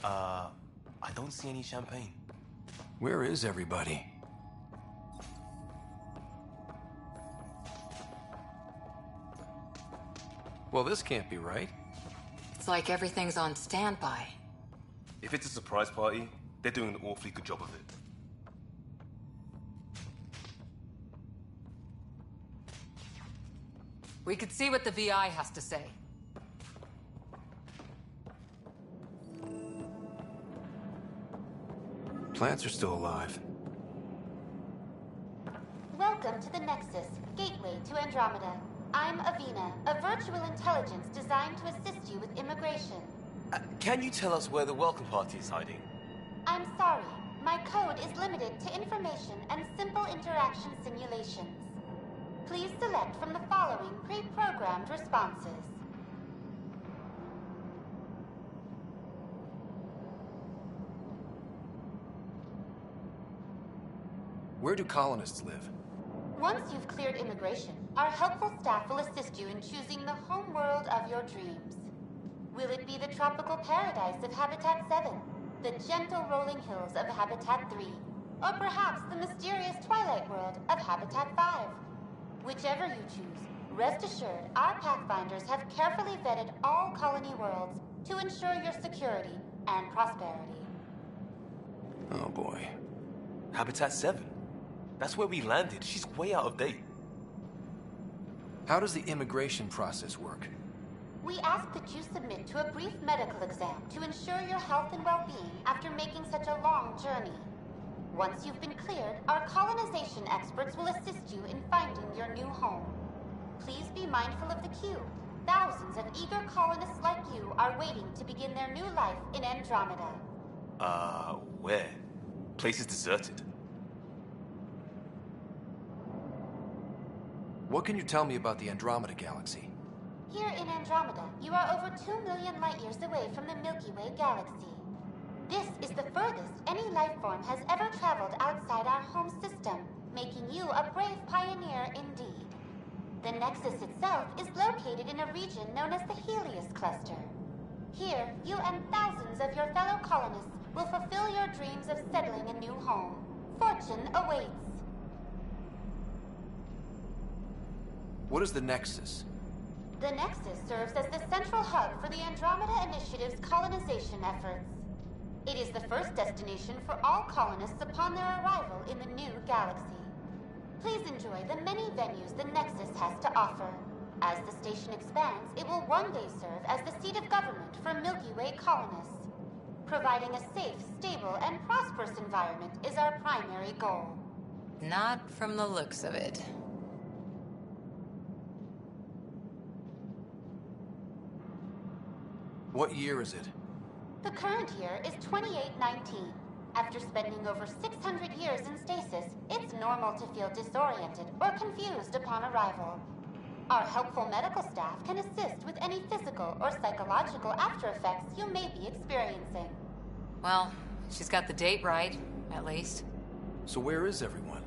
Uh, I don't see any champagne. Where is everybody? Well, this can't be right. It's like everything's on standby. If it's a surprise party, they're doing an awfully good job of it. We could see what the VI has to say. Plants are still alive. Welcome to the Nexus, gateway to Andromeda. I'm Avina, a virtual intelligence designed to assist you with immigration. Can you tell us where the welcome party is hiding? I'm sorry, my code is limited to information and simple interaction simulations. Please select from the following pre-programmed responses. Where do colonists live? Once you've cleared immigration, our helpful staff will assist you in choosing the home world of your dreams. Will it be the tropical paradise of Habitat 7, the gentle rolling hills of Habitat 3, or perhaps the mysterious twilight world of Habitat 5? Whichever you choose, rest assured our Pathfinders have carefully vetted all colony worlds to ensure your security and prosperity. Oh boy. Habitat 7. That's where we landed. She's way out of date. How does the immigration process work? We ask that you submit to a brief medical exam to ensure your health and well-being after making such a long journey. Once you've been cleared, our colonization experts will assist you in finding your new home. Please be mindful of the queue. Thousands of eager colonists like you are waiting to begin their new life in Andromeda. Where? Place is deserted. What can you tell me about the Andromeda galaxy? Here in Andromeda, you are over 2 million light-years away from the Milky Way galaxy. This is the furthest any life form has ever traveled outside our home system, making you a brave pioneer indeed. The Nexus itself is located in a region known as the Helios Cluster. Here, you and thousands of your fellow colonists will fulfill your dreams of settling a new home. Fortune awaits. What is the Nexus? The Nexus serves as the central hub for the Andromeda Initiative's colonization efforts. It is the first destination for all colonists upon their arrival in the new galaxy. Please enjoy the many venues the Nexus has to offer. As the station expands, it will one day serve as the seat of government for Milky Way colonists. Providing a safe, stable, and prosperous environment is our primary goal. Not from the looks of it. What year is it? The current year is 2819. After spending over 600 years in stasis, it's normal to feel disoriented or confused upon arrival. Our helpful medical staff can assist with any physical or psychological after effects you may be experiencing. Well, she's got the date right, at least. So where is everyone?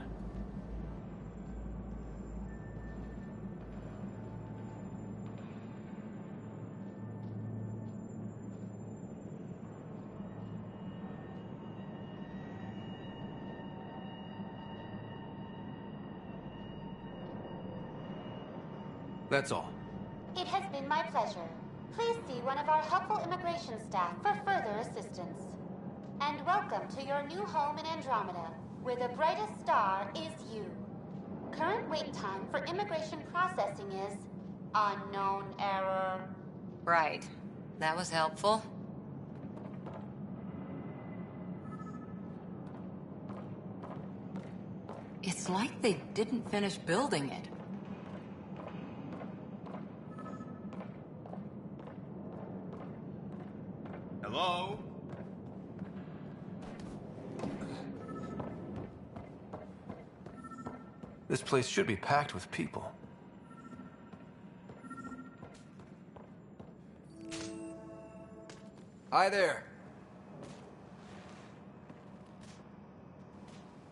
That's all. It has been my pleasure. Please see one of our helpful immigration staff for further assistance. And welcome to your new home in Andromeda, where the brightest star is you. Current wait time for immigration processing is unknown error. Right. That was helpful. It's like they didn't finish building it. Hello? This place should be packed with people. Hi there.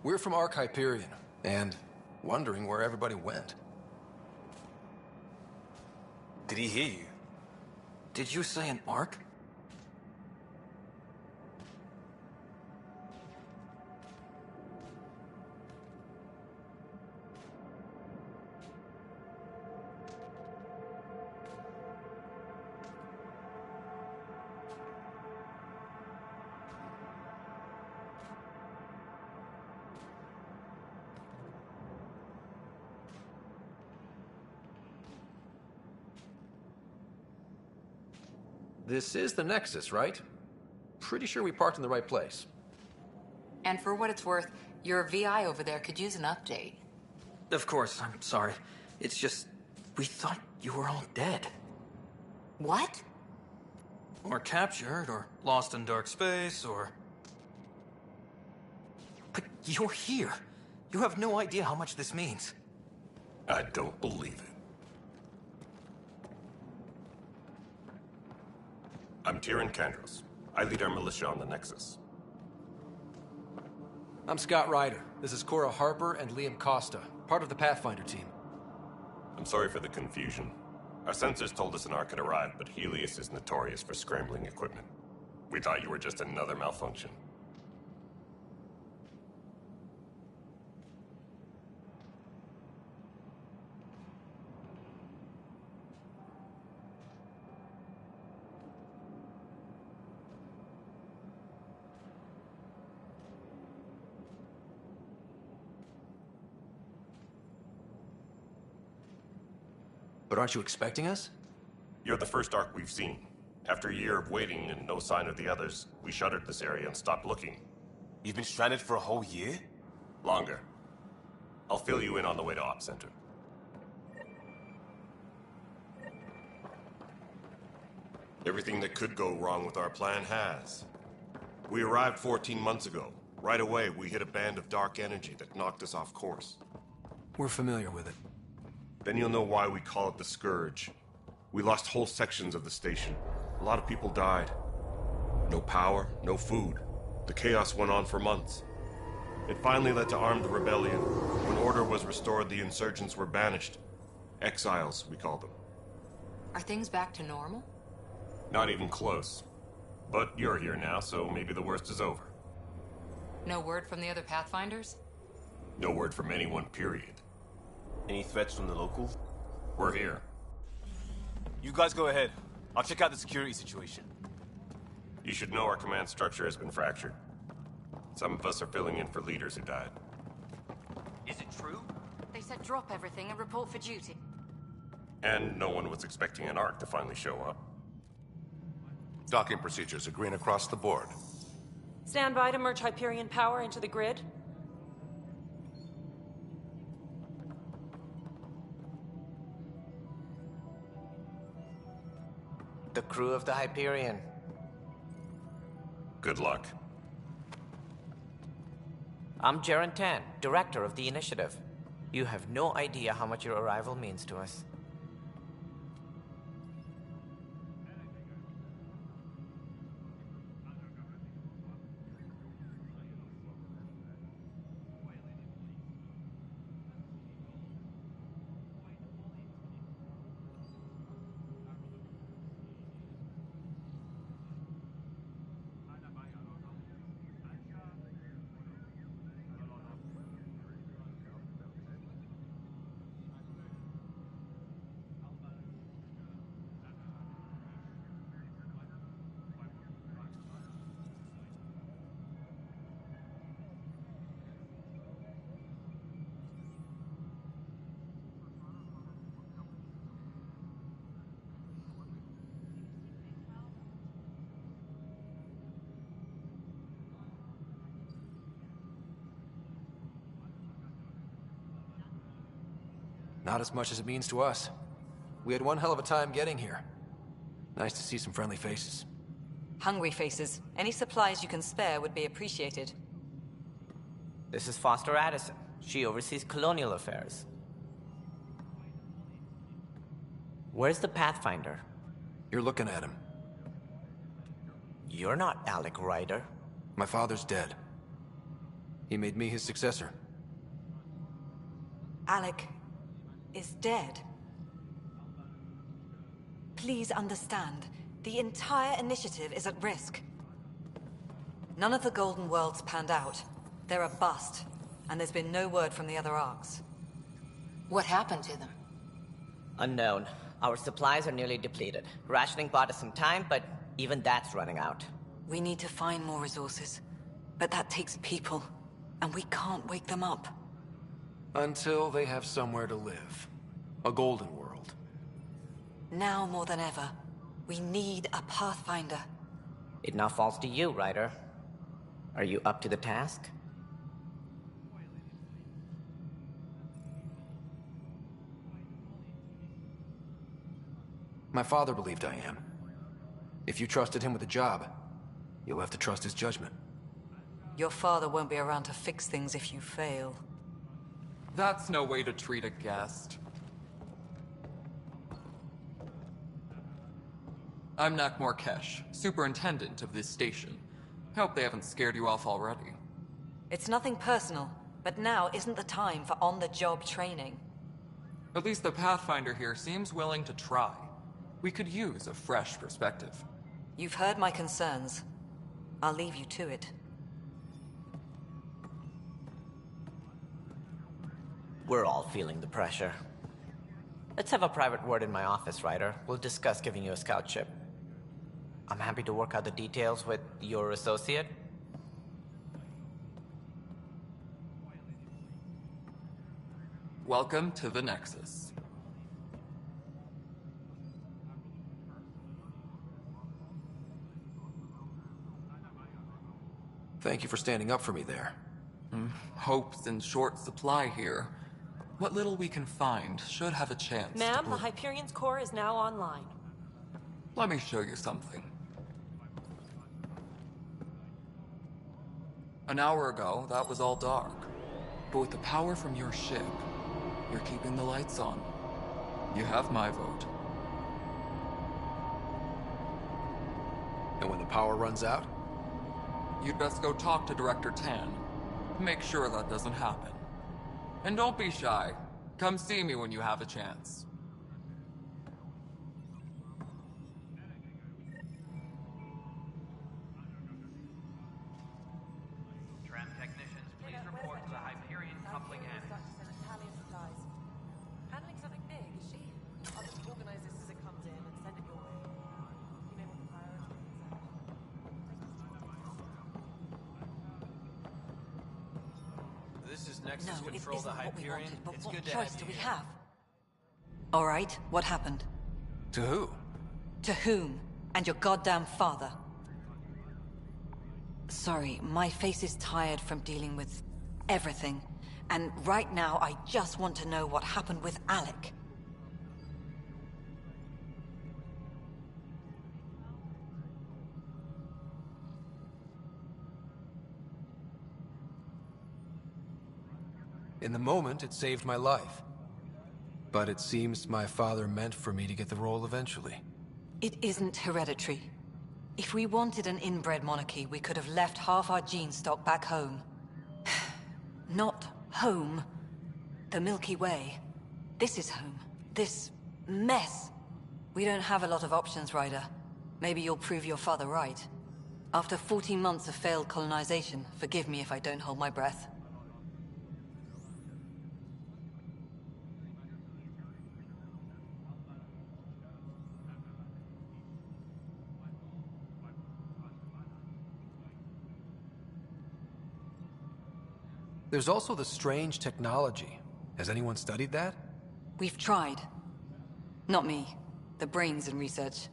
We're from Ark Hyperion, and wondering where everybody went. Did he hear you? Did you say an Ark? This is the Nexus, right? Pretty sure we parked in the right place. And for what it's worth, your VI over there could use an update. Of course, I'm sorry. It's just, we thought you were all dead. What? Or captured, or lost in dark space, or... But you're here. You have no idea how much this means. I don't believe it. I'm Tyrion Kandros. I lead our militia on the Nexus. I'm Scott Ryder. This is Cora Harper and Liam Costa, part of the Pathfinder team. I'm sorry for the confusion. Our sensors told us an Ark had arrived, but Helios is notorious for scrambling equipment. We thought you were just another malfunction. But aren't you expecting us? You're the first Ark we've seen. After a year of waiting and no sign of the others, we shuttered this area and stopped looking. You've been stranded for a whole year? Longer. I'll fill you in on the way to Op Center. Everything that could go wrong with our plan has. We arrived 14 months ago. Right away, we hit a band of dark energy that knocked us off course. We're familiar with it. Then you'll know why we call it the Scourge. We lost whole sections of the station. A lot of people died. No power, no food. The chaos went on for months. It finally led to armed rebellion. When order was restored, the insurgents were banished. Exiles, we call them. Are things back to normal? Not even close. But you're here now, so maybe the worst is over. No word from the other Pathfinders? No word from anyone, period. Any threats from the locals? We're here. You guys go ahead. I'll check out the security situation. You should know our command structure has been fractured. Some of us are filling in for leaders who died. Is it true? They said drop everything and report for duty. And no one was expecting an Ark to finally show up. Docking procedures are green across the board. Stand by to merge Hyperion power into the grid. The crew of the Hyperion. Good luck. I'm Jaren Tan, director of the initiative. You have no idea how much your arrival means to us. Not as much as it means to us. We had one hell of a time getting here. Nice to see some friendly faces. Hungry faces. Any supplies you can spare would be appreciated. This is Foster Addison. She oversees colonial affairs. Where's the Pathfinder? You're looking at him. You're not Alec Ryder. My father's dead. He made me his successor. Alec is dead. Please understand, the entire initiative is at risk. None of the Golden Worlds panned out. They're a bust, and there's been no word from the other Arks. What happened to them? Unknown. Our supplies are nearly depleted. Rationing bought us some time, but even that's running out. We need to find more resources, but that takes people, and we can't wake them up. Until they have somewhere to live. A golden world. Now more than ever, We need a Pathfinder. It now falls to you, Ryder. Are you up to the task? My father believed I am. If you trusted him with the job, you'll have to trust his judgment. Your father won't be around to fix things if you fail. That's no way to treat a guest. I'm Nak Morkesh, superintendent of this station. Hope they haven't scared you off already. It's nothing personal, but now isn't the time for on-the-job training. At least the Pathfinder here seems willing to try. We could use a fresh perspective. You've heard my concerns. I'll leave you to it. We're all feeling the pressure. Let's have a private word in my office, Ryder. We'll discuss giving you a scout ship. I'm happy to work out the details with your associate. Welcome to the Nexus. Thank you for standing up for me there. Hope's in short supply here. What little we can find should have a chance. Ma'am, the Hyperion's core is now online. Let me show you something. An hour ago, that was all dark. But with the power from your ship, you're keeping the lights on. You have my vote. And when the power runs out? You'd best go talk to Director Tan. Make sure that doesn't happen. And don't be shy. Come see me when you have a chance. Tram technicians, please report to the Hyperion coupling annex. Handling something big, is she? I'll just organize this as it comes in and send it your way. You may want to prioritize. This is Nexus No, it Control isn't to what we Hyperion. wanted, but It's what good to choice have do you we here. have? All right, what happened? To who? To whom? And your goddamn father. Sorry, my face is tired from dealing with everything. And right now, I just want to know what happened with Alec. In the moment, it saved my life. But it seems my father meant for me to get the role eventually. It isn't hereditary. If we wanted an inbred monarchy, we could have left half our gene stock back home. Not home. The Milky Way. This is home. This mess. We don't have a lot of options, Ryder. Maybe you'll prove your father right. After 14 months of failed colonization, forgive me if I don't hold my breath. There's also the strange technology. Has anyone studied that? We've tried. Not me. The brains in research.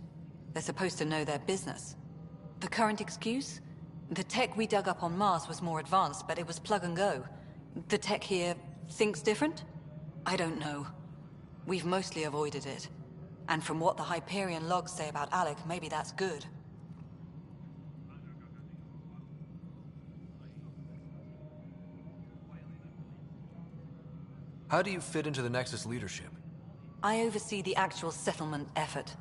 They're supposed to know their business. The current excuse? The tech we dug up on Mars was more advanced, but it was plug and go. The tech here thinks different? I don't know. We've mostly avoided it. And from what the Hyperion logs say about Alec, maybe that's good. How do you fit into the Nexus leadership? I oversee the actual settlement effort.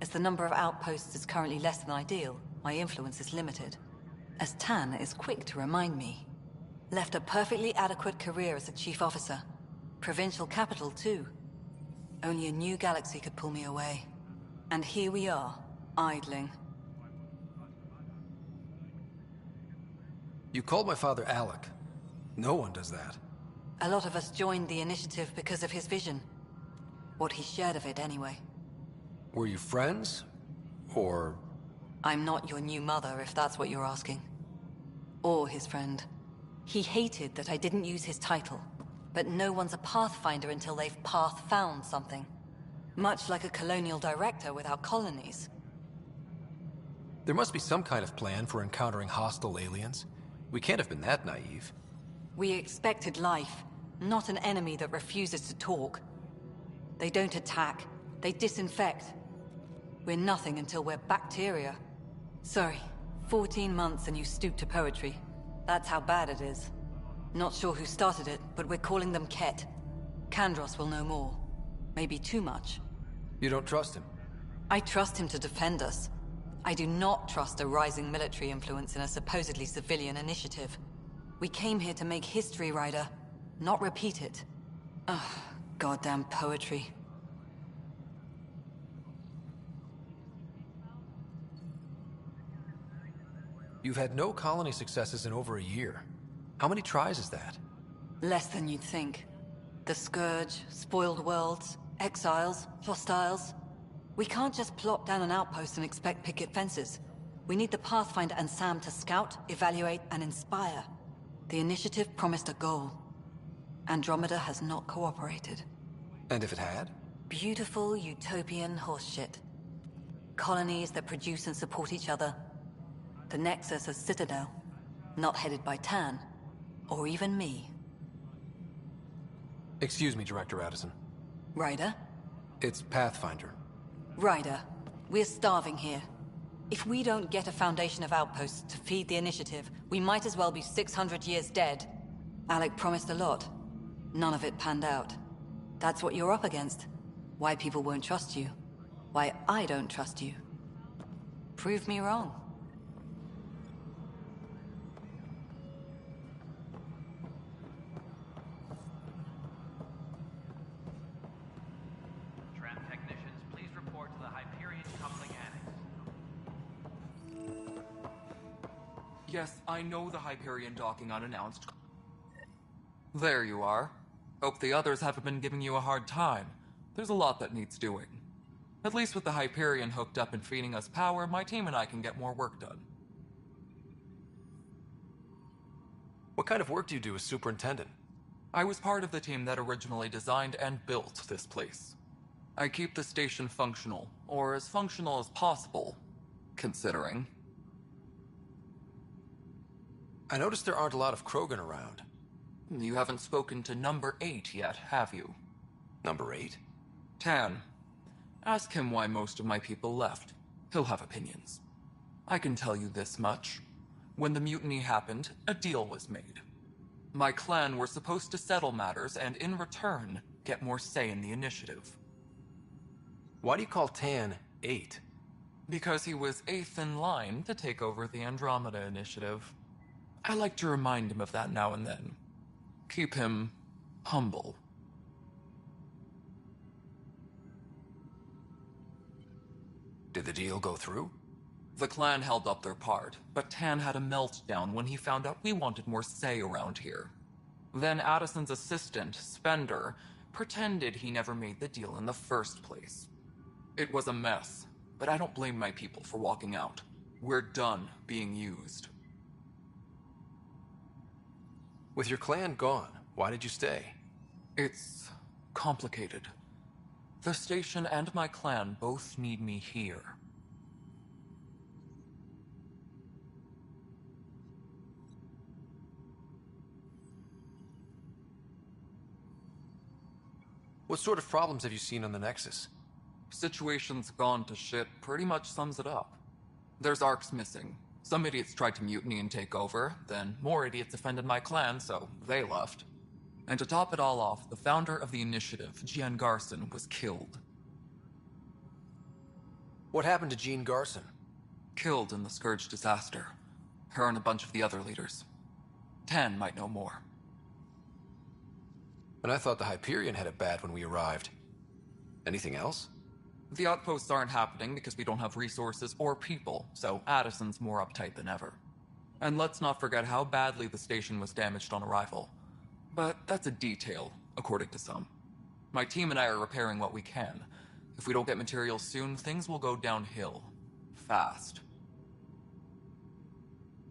As the number of outposts is currently less than ideal, my influence is limited. As Tan is quick to remind me. Left a perfectly adequate career as a chief officer. Provincial capital, too. Only a new galaxy could pull me away. And here we are, idling. You called my father Alec. No one does that. A lot of us joined the initiative because of his vision. What he shared of it, anyway. Were you friends? Or... I'm not your new mother, if that's what you're asking. Or his friend. He hated that I didn't use his title. But no one's a Pathfinder until they've path-found something. Much like a colonial director without colonies. There must be some kind of plan for encountering hostile aliens. We can't have been that naive. We expected life, not an enemy that refuses to talk. They don't attack, they disinfect. We're nothing until we're bacteria. Sorry, 14 months and you stoop to poetry. That's how bad it is. Not sure who started it, but we're calling them Ket. Kandros will know more. Maybe too much. You don't trust him? I trust him to defend us. I do not trust a rising military influence in a supposedly civilian initiative. We came here to make history, Ryder, not repeat it. Ugh, goddamn poetry. You've had no colony successes in over a year. How many tries is that? Less than you'd think. The Scourge, spoiled worlds, exiles, hostiles. We can't just plop down an outpost and expect picket fences. We need the Pathfinder and Sam to scout, evaluate, and inspire. The initiative promised a goal. Andromeda has not cooperated. And if it had? Beautiful utopian horseshit. Colonies that produce and support each other. The Nexus a citadel, not headed by Tan, or even me. Excuse me, Director Addison. Ryder? It's Pathfinder. Ryder, we're starving here. If we don't get a foundation of outposts to feed the initiative, we might as well be 600 years dead. Alec promised a lot. None of it panned out. That's what you're up against. Why people won't trust you. Why I don't trust you. Prove me wrong. Tram technicians, please report to the Hyperion coupling annex. Yes, I know the Hyperion docking unannounced. There you are. Hope the others haven't been giving you a hard time. There's a lot that needs doing. At least with the Hyperion hooked up and feeding us power, my team and I can get more work done. What kind of work do you do as superintendent? I was part of the team that originally designed and built this place. I keep the station functional, or as functional as possible, considering. I noticed there aren't a lot of Krogan around. You haven't spoken to number 8 yet, have you? Number 8? Tan. Ask him why most of my people left. He'll have opinions. I can tell you this much. When the mutiny happened, a deal was made. My clan were supposed to settle matters and, in return, get more say in the initiative. Why do you call Tan 8? Because he was 8th in line to take over the Andromeda initiative. I like to remind him of that now and then. Keep him humble. Did the deal go through? The clan held up their part, but Tan had a meltdown when he found out we wanted more say around here. Then Addison's assistant, Spender, pretended he never made the deal in the first place. It was a mess, but I don't blame my people for walking out. We're done being used. With your clan gone, why did you stay? It's complicated. The station and my clan both need me here. What sort of problems have you seen on the Nexus? Situation's gone to shit pretty much sums it up. There's arcs missing. Some idiots tried to mutiny and take over, then more idiots offended my clan, so they left. And to top it all off, the founder of the initiative, Jean Garson, was killed. What happened to Jean Garson? Killed in the Scourge disaster. Her and a bunch of the other leaders. Tan might know more. And I thought the Hyperion had it bad when we arrived. Anything else? The outposts aren't happening because we don't have resources or people, so Addison's more uptight than ever. And let's not forget how badly the station was damaged on arrival. But that's a detail, according to some. My team and I are repairing what we can. If we don't get materials soon, things will go downhill. Fast.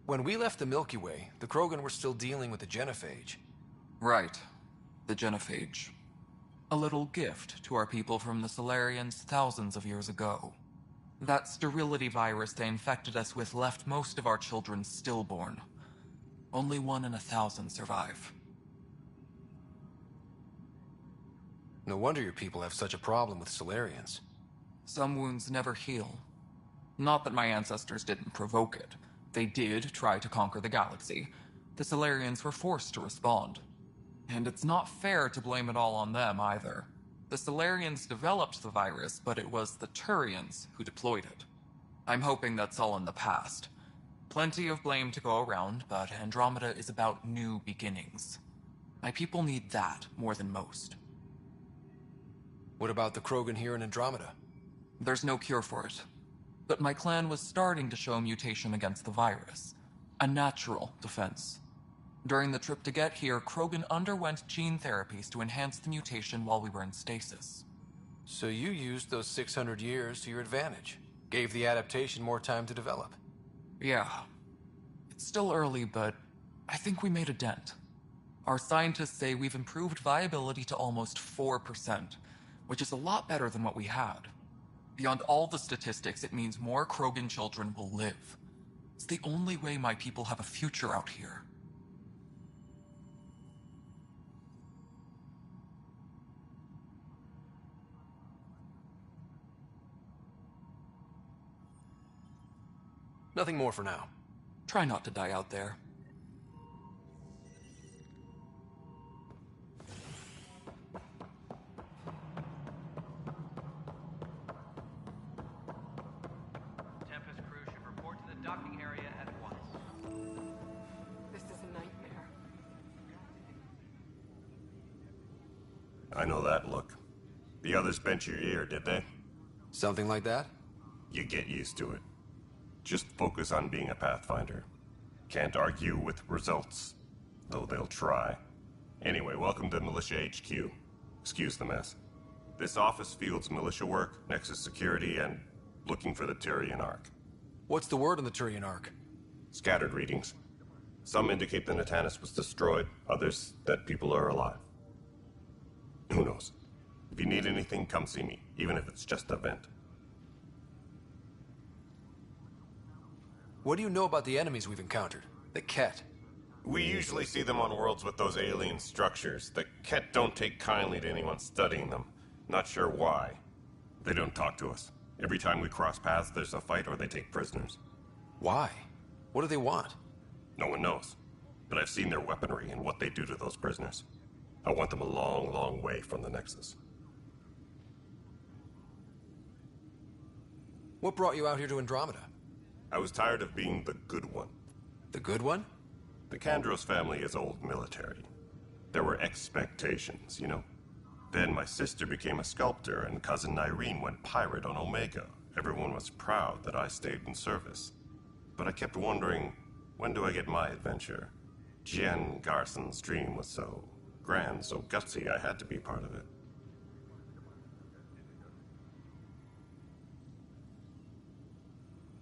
When we left the Milky Way, the Krogan were still dealing with the genophage. Right. The genophage. A little gift to our people from the Solarians thousands of years ago. That sterility virus they infected us with left most of our children stillborn. Only 1 in 1,000 survive. No wonder your people have such a problem with Solarians. Some wounds never heal. Not that my ancestors didn't provoke it. They did try to conquer the galaxy. The Solarians were forced to respond. And it's not fair to blame it all on them, either. The Solarians developed the virus, but it was the Turians who deployed it. I'm hoping that's all in the past. Plenty of blame to go around, but Andromeda is about new beginnings. My people need that more than most. What about the Krogan here in Andromeda? There's no cure for it. But my clan was starting to show a mutation against the virus. A natural defense. During the trip to get here, Krogan underwent gene therapies to enhance the mutation while we were in stasis. So you used those 600 years to your advantage. Gave the adaptation more time to develop. Yeah. It's still early, but I think we made a dent. Our scientists say we've improved viability to almost 4%, which is a lot better than what we had. Beyond all the statistics, it means more Krogan children will live. It's the only way my people have a future out here. Nothing more for now. Try not to die out there. Tempest crew should report to the docking area at once. This is a nightmare. I know that look. The others bent your ear, did they? Something like that? You get used to it. Just focus on being a Pathfinder. Can't argue with results, though they'll try. Anyway, welcome to Militia HQ. Excuse the mess. This office fields militia work, Nexus security, and looking for the Turian Ark. What's the word on the Turian Ark? Scattered readings. Some indicate the Natanus was destroyed, others that people are alive. Who knows? If you need anything, come see me, even if it's just a vent. What do you know about the enemies we've encountered? The Ket? We usually see them on worlds with those alien structures. The Ket don't take kindly to anyone studying them. Not sure why. They don't talk to us. Every time we cross paths, there's a fight or they take prisoners. Why? What do they want? No one knows. But I've seen their weaponry and what they do to those prisoners. I want them a long, long way from the Nexus. What brought you out here to Andromeda? I was tired of being the good one. The good one? The Kandros family is old military. There were expectations, you know. Then my sister became a sculptor and cousin Irene went pirate on Omega. Everyone was proud that I stayed in service. But I kept wondering, when do I get my adventure? Jen Garson's dream was so grand, so gutsy, I had to be part of it.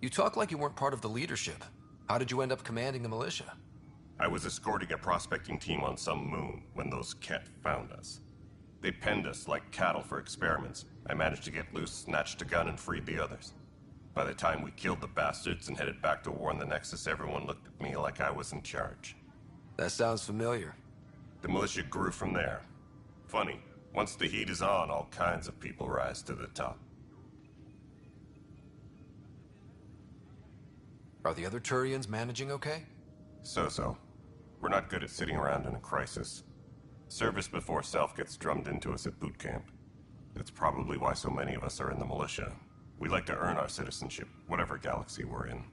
You talk like you weren't part of the leadership. How did you end up commanding the militia? I was escorting a prospecting team on some moon when those Ket found us. They penned us like cattle for experiments. I managed to get loose, snatched a gun, and freed the others. By the time we killed the bastards and headed back to warn the Nexus, everyone looked at me like I was in charge. That sounds familiar. The militia grew from there. Funny, once the heat is on, all kinds of people rise to the top. Are the other Turians managing okay? So-so. We're not good at sitting around in a crisis. Service before self gets drummed into us at boot camp. That's probably why so many of us are in the militia. We like to earn our citizenship, whatever galaxy we're in.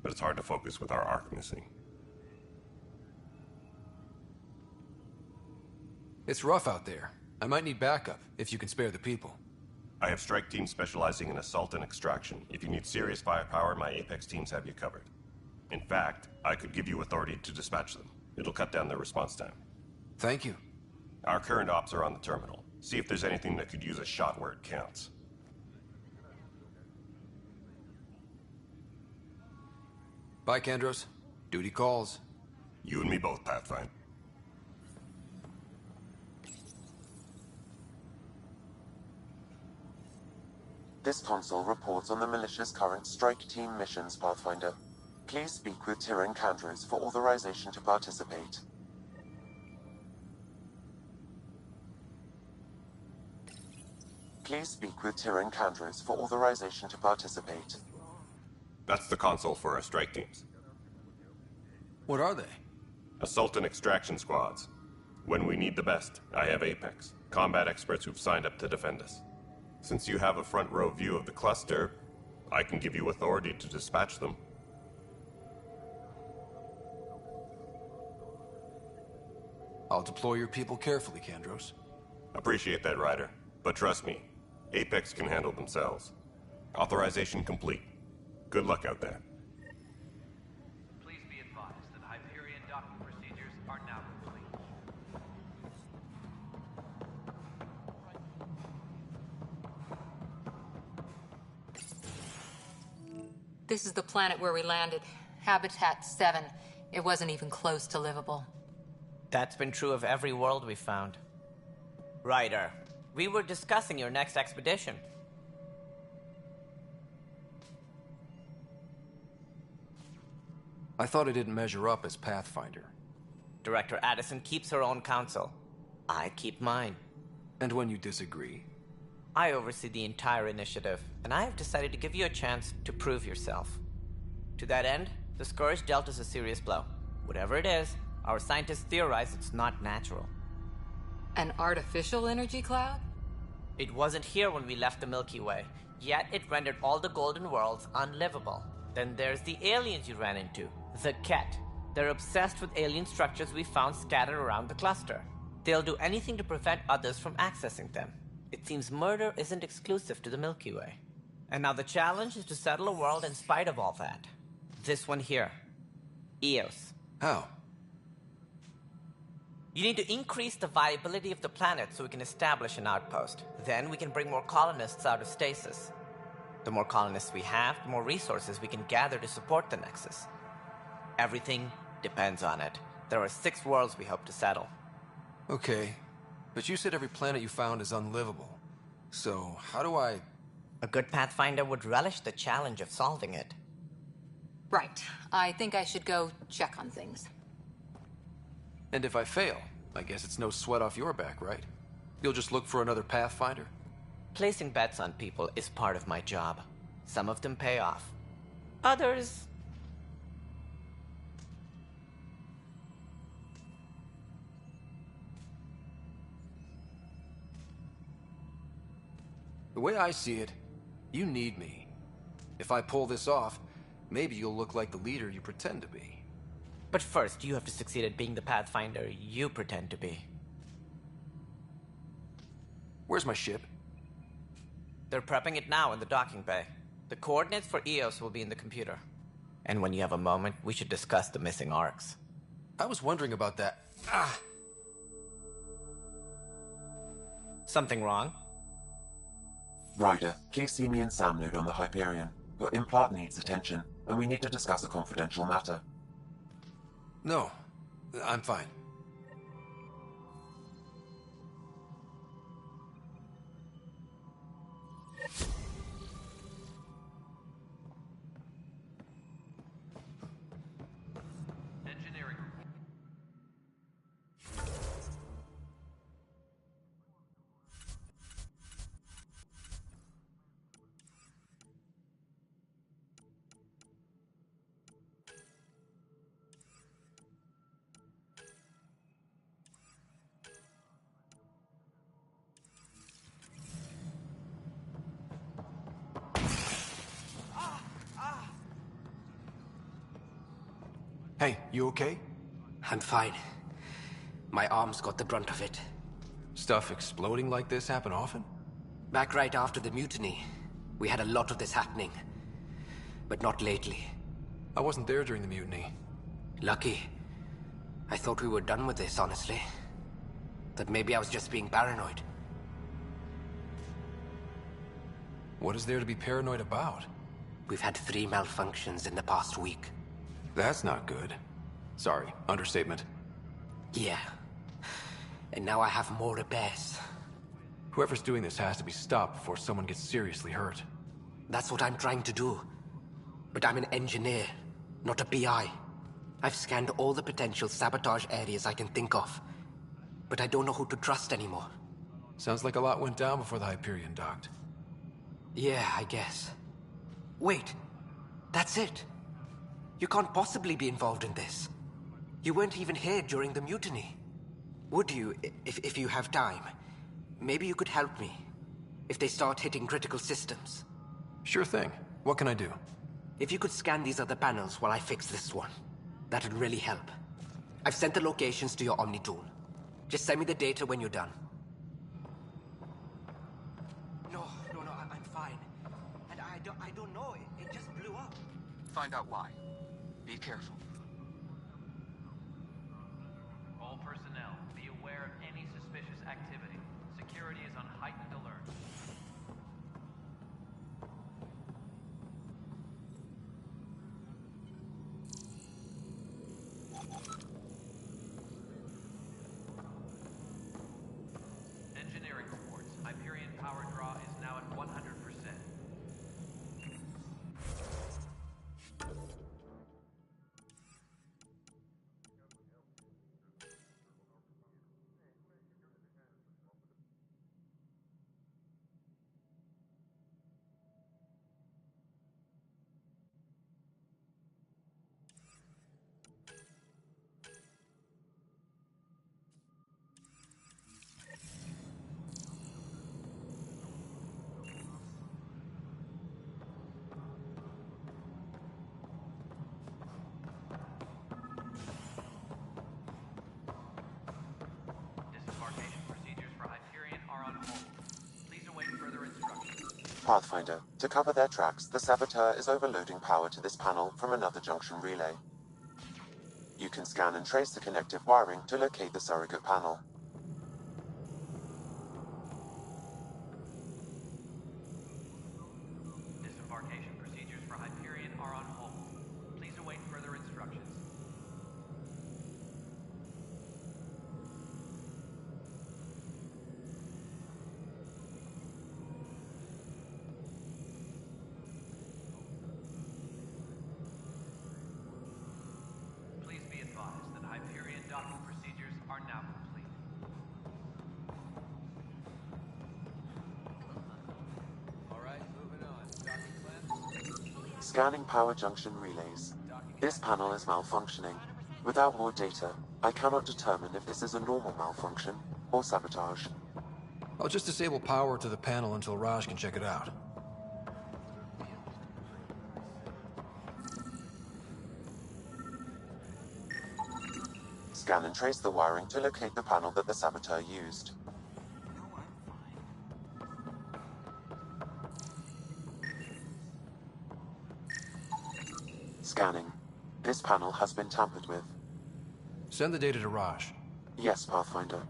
But it's hard to focus with our arc missing. It's rough out there. I might need backup, if you can spare the people. I have strike teams specializing in assault and extraction. If you need serious firepower, my Apex teams have you covered. In fact, I could give you authority to dispatch them. It'll cut down their response time. Thank you. Our current ops are on the terminal. See if there's anything that could use a shot where it counts. Bye, Kandros. Duty calls. You and me both, Pathfinder. This console reports on the militia's current strike team missions, Pathfinder. Please speak with Tyrion Candros for authorization to participate. Please speak with Tyrion Candros for authorization to participate. That's the console for our strike teams. What are they? Assault and extraction squads. When we need the best, I have Apex, combat experts who've signed up to defend us. Since you have a front row view of the cluster, I can give you authority to dispatch them. I'll deploy your people carefully, Candros. Appreciate that, Ryder. But trust me, Apex can handle themselves. Authorization complete. Good luck out there. Please be advised that Hyperion docking procedures are now complete. This is the planet where we landed. Habitat 7. It wasn't even close to livable. That's been true of every world we've found. Ryder, we were discussing your next expedition. I thought I didn't measure up as Pathfinder. Director Addison keeps her own counsel. I keep mine. And when you disagree? I oversee the entire initiative, and I have decided to give you a chance to prove yourself. To that end, the Scourge dealt us a serious blow. Whatever it is, our scientists theorize it's not natural. An artificial energy cloud? It wasn't here when we left the Milky Way, yet it rendered all the Golden Worlds unlivable. Then there's the aliens you ran into, the Ket. They're obsessed with alien structures we found scattered around the cluster. They'll do anything to prevent others from accessing them. It seems murder isn't exclusive to the Milky Way. And now the challenge is to settle a world in spite of all that. This one here. Eos. How? You need to increase the viability of the planet so we can establish an outpost. Then we can bring more colonists out of stasis. The more colonists we have, the more resources we can gather to support the Nexus. Everything depends on it. There are 6 worlds we hope to settle. Okay, but you said every planet you found is unlivable. So, how do I... A good Pathfinder would relish the challenge of solving it. Right. I think I should go check on things. And if I fail, I guess it's no sweat off your back, right? You'll just look for another Pathfinder? Placing bets on people is part of my job. Some of them pay off. Others... The way I see it, you need me. If I pull this off, maybe you'll look like the leader you pretend to be. But first, you have to succeed at being the Pathfinder you pretend to be. Where's my ship? They're prepping it now in the docking bay. The coordinates for Eos will be in the computer. And when you have a moment, we should discuss the missing arcs. I was wondering about that. Something wrong? Ryder, please see me and Sam Node on the Hyperion. Your implant needs attention, and we need to discuss a confidential matter. No, I'm fine. Engineering. Hey, you okay? I'm fine. My arms got the brunt of it. Stuff exploding like this happen often? Back right after the mutiny, we had a lot of this happening. But not lately. I wasn't there during the mutiny. Lucky. I thought we were done with this, honestly. That maybe I was just being paranoid. What is there to be paranoid about? We've had 3 malfunctions in the past week. That's not good. Sorry, understatement. Yeah. And now I have more repairs. Whoever's doing this has to be stopped before someone gets seriously hurt. That's what I'm trying to do. But I'm an engineer, not a PI. I've scanned all the potential sabotage areas I can think of. But I don't know who to trust anymore. Sounds like a lot went down before the Hyperion docked. Yeah, I guess. Wait. That's it. You can't possibly be involved in this. You weren't even here during the mutiny. Would you, if you have time? Maybe you could help me. If they start hitting critical systems. Sure thing. What can I do? If you could scan these other panels while I fix this one, that'd really help. I've sent the locations to your Omni tool. Just send me the data when you're done. No, I'm fine. And I don't know, it just blew up. Find out why. Be careful. All personnel, be aware of any suspicious activity. Security is on heightened alert. Engineering reports. Hyperion power draw is now at 100%. Disembarkation procedures for Hyperion are on hold. Please await further instructions. Pathfinder, to cover their tracks, the Saboteur is overloading power to this panel from another junction relay. You can scan and trace the connective wiring to locate the surrogate panel. Disembarkation procedures for Hyperion are on hold. Please await further instructions. Please be advised that Hyperion docking procedures are now complete. Alright, moving on. Docking plan? Scanning power junction relays. This panel is malfunctioning. Without more data, I cannot determine if this is a normal malfunction or sabotage. I'll just disable power to the panel until Raj can check it out. Scan and trace the wiring to locate the panel that the Saboteur used. Scanning. This panel has been tampered with. Send the data to Raj. Yes, Pathfinder.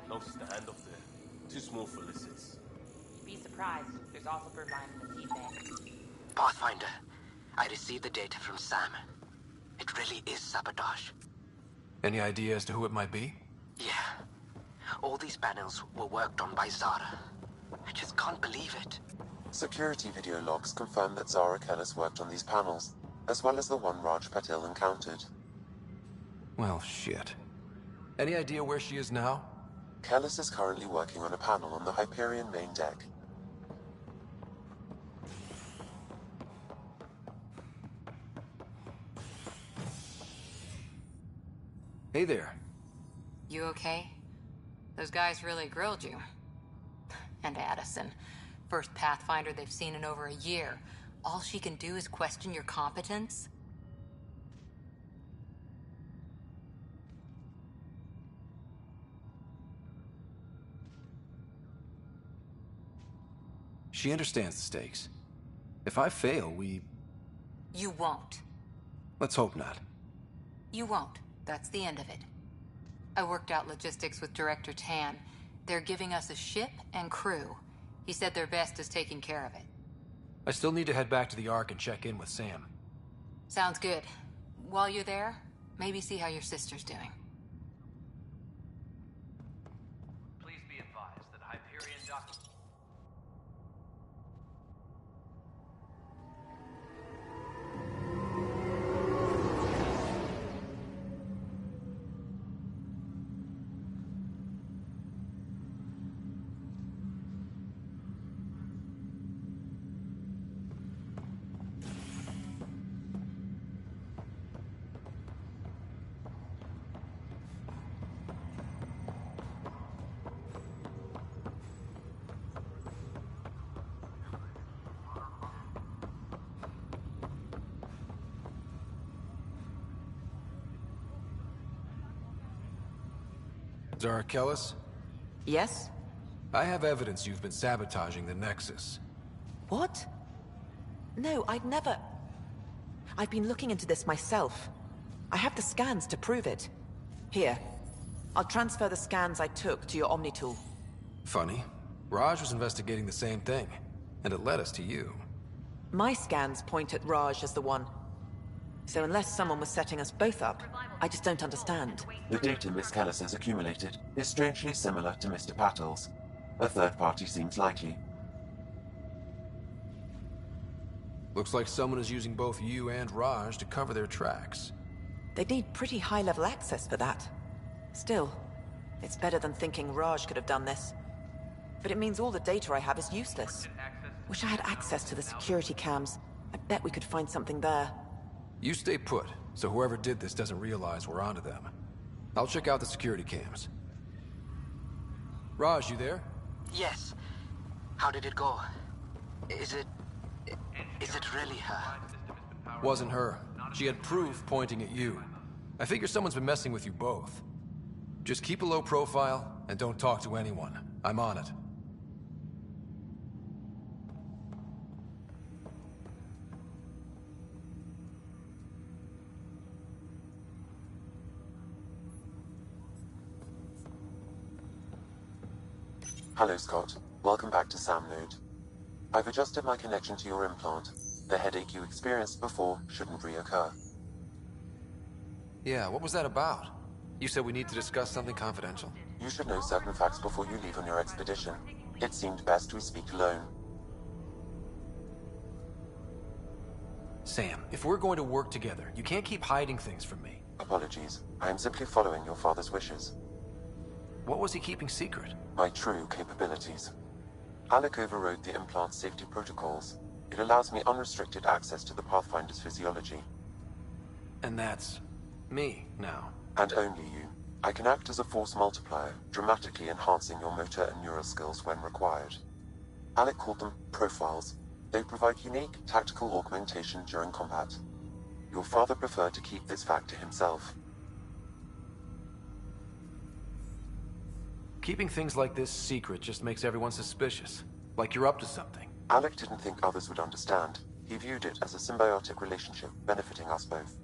No stand up there. Too small for lizards. Be surprised. There's also birdline in the feedback. Pathfinder, I received the data from Sam. It really is sabotage. Any idea as to who it might be? Yeah. All these panels were worked on by Zara. I just can't believe it. Security video logs confirm that Zara Kellis worked on these panels, as well as the one Raj Patil encountered. Well, shit. Any idea where she is now? Kellis is currently working on a panel on the Hyperion main deck. Hey there. You okay? Those guys really grilled you. And Addison. First Pathfinder they've seen in over a year. All she can do is question your competence? She understands the stakes. If I fail, You won't. let's hope not. You won't. That's the end of it. I worked out logistics with Director Tan. They're giving us a ship and crew. He said their best is taking care of it. I still need to head back to the Ark and check in with Sam. Sounds good. While you're there, maybe see how your sister's doing. Please be advised that Hyperion Dock... Zarakellis? Yes? I have evidence you've been sabotaging the Nexus. What? No, I'd never... I've been looking into this myself. I have the scans to prove it. Here. I'll transfer the scans I took to your Omni tool. Funny. Raj was investigating the same thing, and it led us to you. My scans point at Raj as the one. So unless someone was setting us both up, I just don't understand. The data Miss Kellis has accumulated is strangely similar to Mr. Patel's. A third party seems likely. Looks like someone is using both you and Raj to cover their tracks. They'd need pretty high-level access for that. Still, it's better than thinking Raj could have done this. But it means all the data I have is useless. Wish I had access to the security cams. I bet we could find something there. You stay put, so whoever did this doesn't realize we're onto them. I'll check out the security cams. Raj, you there? Yes. How did it go? Is it really her? Wasn't her. She had proof pointing at you. I figure someone's been messing with you both. Just keep a low profile, and don't talk to anyone. I'm on it. Hello, Scott. Welcome back to Sam Node. I've adjusted my connection to your implant. The headache you experienced before shouldn't reoccur. Yeah, what was that about? You said we need to discuss something confidential. You should know certain facts before you leave on your expedition. It seemed best we speak alone. Sam, if we're going to work together, you can't keep hiding things from me. Apologies. I am simply following your father's wishes. What was he keeping secret? My true capabilities. Alec overrode the implant's safety protocols. It allows me unrestricted access to the Pathfinder's physiology. And that's... me, now. And only you. I can act as a force multiplier, dramatically enhancing your motor and neural skills when required. Alec called them profiles. They provide unique tactical augmentation during combat. Your father preferred to keep this fact to himself. Keeping things like this secret just makes everyone suspicious. Like you're up to something. Alec didn't think others would understand. He viewed it as a symbiotic relationship, benefiting us both.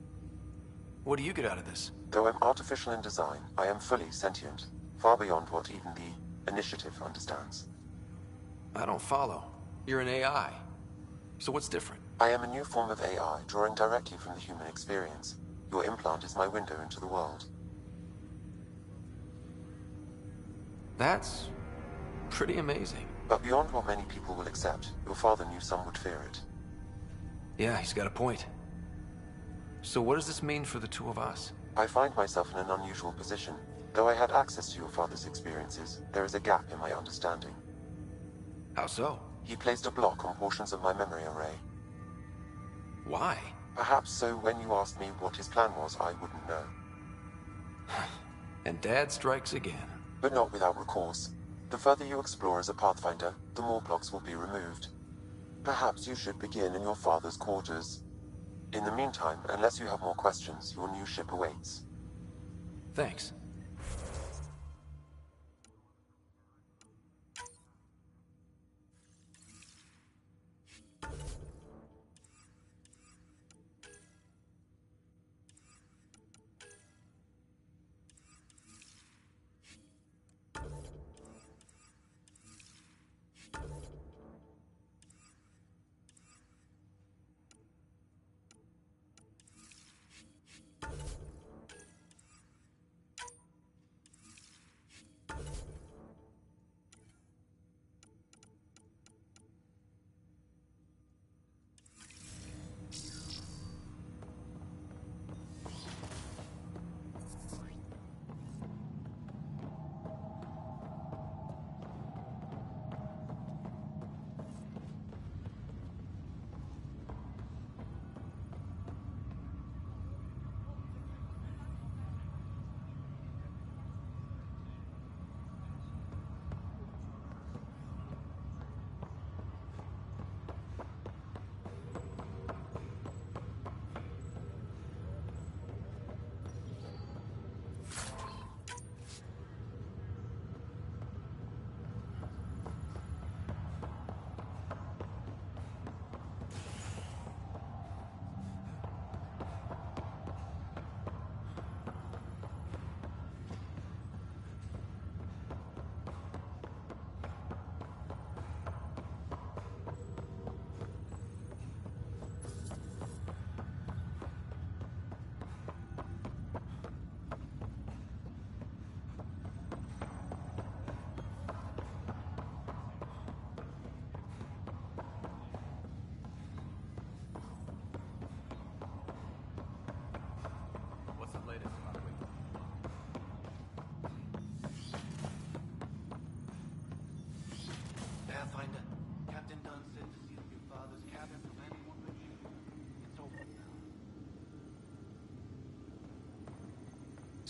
What do you get out of this? Though I'm artificial in design, I am fully sentient, far beyond what even the Initiative understands. I don't follow. You're an AI. So what's different? I am a new form of AI, drawing directly from the human experience. Your implant is my window into the world. That's... pretty amazing. But beyond what many people will accept, your father knew some would fear it. Yeah, he's got a point. So what does this mean for the two of us? I find myself in an unusual position. Though I had access to your father's experiences, there is a gap in my understanding. How so? He placed a block on portions of my memory array. Why? Perhaps so when you asked me what his plan was, I wouldn't know. And Dad strikes again. But not without recourse. The further you explore as a Pathfinder, the more blocks will be removed. Perhaps you should begin in your father's quarters. In the meantime, unless you have more questions, your new ship awaits. Thanks.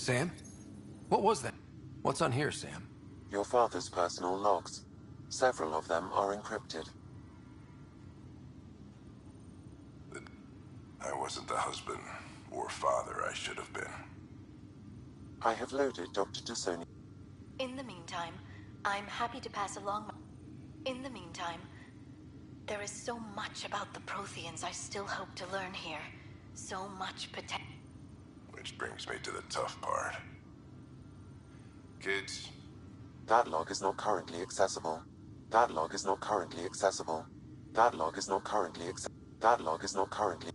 Sam? What was that? What's on here, Sam? Your father's personal logs. Several of them are encrypted. I wasn't the husband or father I should have been. I have loaded Dr. Dusoni. In the meantime, I'm happy to pass along In the meantime, there is so much about the Protheans I still hope to learn here. So much potential. Which brings me to the tough part. Kids. That log is not currently accessible. That log is not currently accessible. That log is not currently accessible. That log is not currently...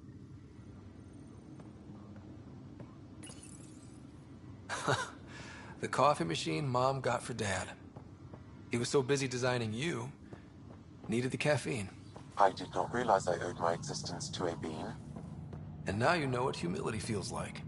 The coffee machine Mom got for Dad. He was so busy designing you, needed the caffeine. I did not realize I owed my existence to a bean. And now you know what humility feels like.